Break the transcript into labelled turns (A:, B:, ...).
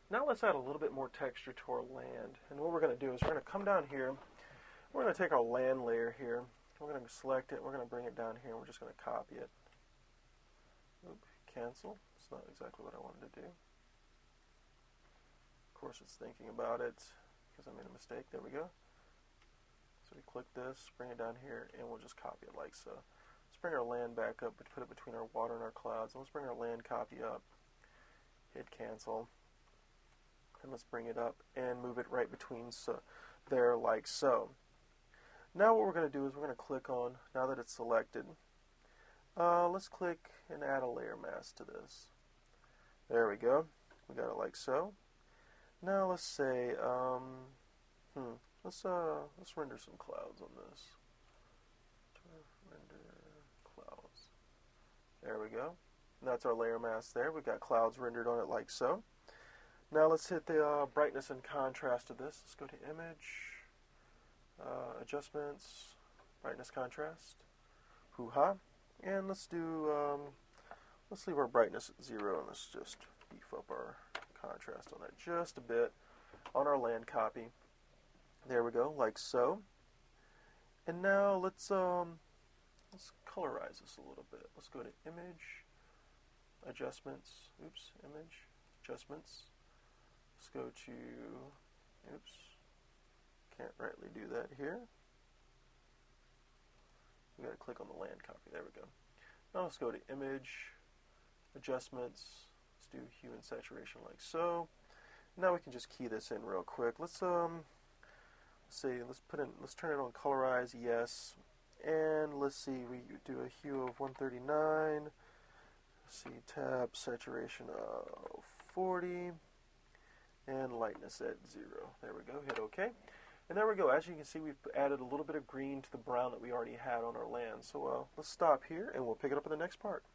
A: Now let's add a little bit more texture to our land. And what we're going to do is we're going to come down here. We're going to take our land layer here. We're going to select it. We're going to bring it down here. And we're just going to copy it. Oop, cancel. It's not exactly what I wanted to do. Of course, it's thinking about it because I made a mistake. There we go. So we click this, bring it down here, and we'll just copy it like so. Let's bring our land back up, but put it between our water and our clouds. And let's bring our land copy up. Hit cancel. And let's bring it up and move it right between there like so. Now what we're going to do is we're going to click on, now that it's selected, let's click and add a layer mask to this. There we go. We got it like so. Now let's say, let's render some clouds on this. Render clouds. There we go. And that's our layer mask there. We've got clouds rendered on it like so. Now let's hit the brightness and contrast of this. Let's go to Image, Adjustments, Brightness, Contrast. Hoo-ha. And let's do, let's leave our brightness at 0, and let's just beef up our contrast on that just a bit on our land copy. There we go, like so. And now let's colorize this a little bit. Let's go to Image, Adjustments, Image, Adjustments. Let's go to, can't rightly do that here. We got to click on the land copy. There we go. Now let's go to Image, Adjustments. Let's do Hue and Saturation like so. Now we can just key this in real quick. Let's turn it on Colorize, yes. And let's see, we do a hue of 139. Let's see, tab saturation of 40. And lightness at 0. There we go. Hit OK. And there we go. As you can see, we've added a little bit of green to the brown that we already had on our land. So let's stop here, and we'll pick it up in the next part.